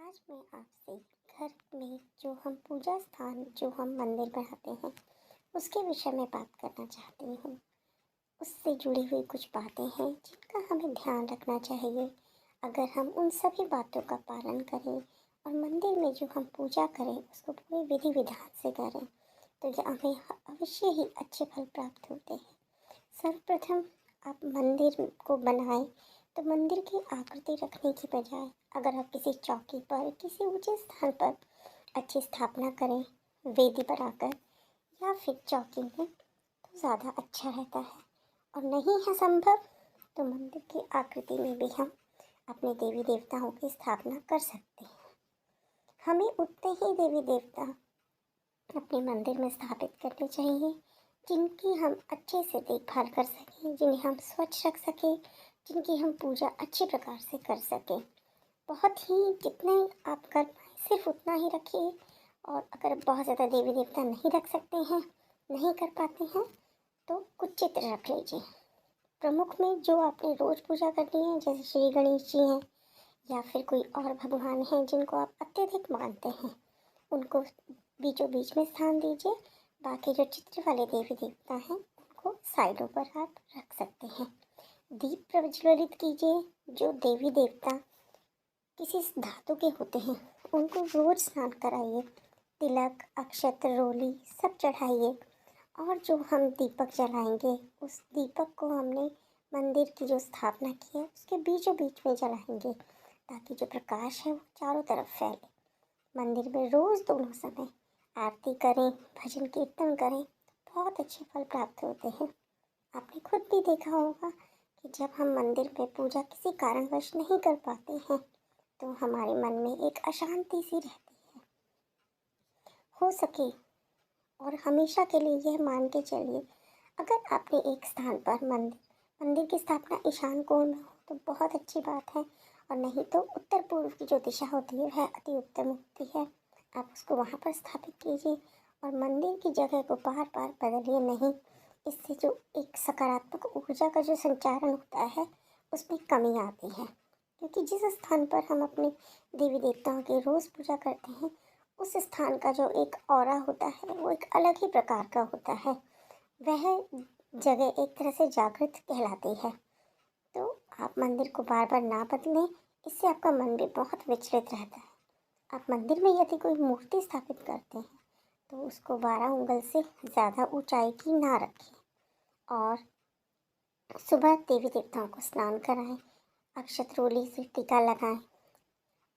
आज मैं आपसे घर में जो हम पूजा स्थान जो हम मंदिर बनाते हैं उसके विषय में बात करना चाहती हूँ। उससे जुड़ी हुई कुछ बातें हैं जिनका हमें ध्यान रखना चाहिए। अगर हम उन सभी बातों का पालन करें और मंदिर में जो हम पूजा करें उसको पूरे विधि विधान से करें तो ये हमें अवश्य ही अच्छे फल प्राप्त होते हैं। सर्वप्रथम आप मंदिर को बनाएं तो मंदिर की आकृति रखने की बजाय अगर आप किसी चौकी पर किसी ऊंचे स्थान पर अच्छी स्थापना करें वेदी बनाकर या फिर चौकी में तो ज़्यादा अच्छा रहता है। और नहीं है संभव तो मंदिर की आकृति में भी हम अपने देवी देवताओं की स्थापना कर सकते हैं। हमें उतने ही देवी देवता अपने मंदिर में स्थापित करने चाहिए जिनकी हम अच्छे से देखभाल कर सकें, जिन्हें हम स्वच्छ रख सकें, जिनकी हम पूजा अच्छे प्रकार से कर सकें। बहुत ही जितने आप कर पाएँ सिर्फ उतना ही रखिए। और अगर बहुत ज़्यादा देवी देवता नहीं रख सकते हैं, नहीं कर पाते हैं तो कुछ चित्र रख लीजिए। प्रमुख में जो आपने रोज़ पूजा करनी है जैसे श्री गणेश जी हैं या फिर कोई और भगवान हैं जिनको आप अत्यधिक मानते हैं उनको बीचों बीच में स्थान दीजिए। बाकी जो चित्र वाले देवी देवता हैं उनको साइडों पर आप रख सकते हैं। दीप प्रज्वलित कीजिए। जो देवी देवता किसी धातु के होते हैं उनको रोज स्नान कराइए, तिलक अक्षत रोली सब चढ़ाइए। और जो हम दीपक जलाएंगे उस दीपक को हमने मंदिर की जो स्थापना की है उसके बीचों बीच में जलाएंगे ताकि जो प्रकाश है वो चारों तरफ फैले। मंदिर में रोज़ दोनों समय आरती करें, भजन कीर्तन करें, बहुत अच्छे फल प्राप्त होते हैं। आपने खुद भी देखा होगा कि जब हम मंदिर में पूजा किसी कारणवश नहीं कर पाते हैं तो हमारे मन में एक अशांति सी रहती है। हो सके और हमेशा के लिए यह मान के चलिए, अगर आपने एक स्थान पर मंदिर की स्थापना ईशान कोण में हो तो बहुत अच्छी बात है। और नहीं तो उत्तर पूर्व की जो दिशा होती है वह अति उत्तम होती है। आप उसको वहाँ पर स्थापित कीजिए और मंदिर की जगह को बार बार बदलिए नहीं। इससे जो एक सकारात्मक ऊर्जा का जो संचारण होता है उसमें कमी आती है। क्योंकि जिस स्थान पर हम अपने देवी देवताओं की रोज़ पूजा करते हैं उस स्थान का जो एक ऑरा होता है वो एक अलग ही प्रकार का होता है। वह जगह एक तरह से जागृत कहलाती है। तो आप मंदिर को बार बार ना बदलें, इससे आपका मन भी बहुत विचलित रहता है। आप मंदिर में यदि कोई मूर्ति स्थापित करते हैं तो उसको 12 उंगल से ज़्यादा ऊंचाई की ना रखें। और सुबह देवी देवताओं को स्नान कराएं, अक्षत रोली से टीका लगाएं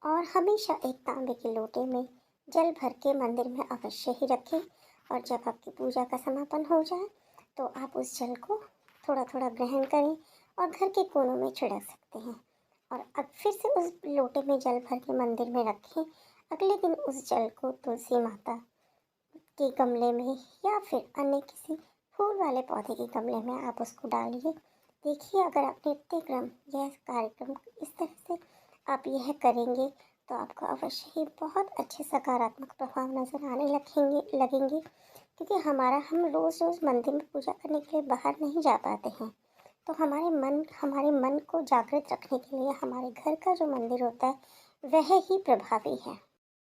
और हमेशा एक तांबे के लोटे में जल भर के मंदिर में अवश्य ही रखें। और जब आपकी पूजा का समापन हो जाए तो आप उस जल को थोड़ा थोड़ा ग्रहण करें और घर के कोनों में छिड़क सकते हैं। और अब फिर से उस लोटे में जल भर के मंदिर में रखें। अगले दिन उस जल को तुलसी माता के गमले में या फिर अन्य किसी फूल वाले पौधे के गमले में आप उसको डालिए। देखिए, अगर आप नित्यक्रम यह कार्यक्रम इस तरह से आप यह करेंगे तो आपको अवश्य ही बहुत अच्छे सकारात्मक प्रभाव नज़र आने लगेंगे। क्योंकि हम रोज़ रोज़ मंदिर में पूजा करने के लिए बाहर नहीं जा पाते हैं तो हमारे मन को जागृत रखने के लिए हमारे घर का जो मंदिर होता है वह ही प्रभावी है।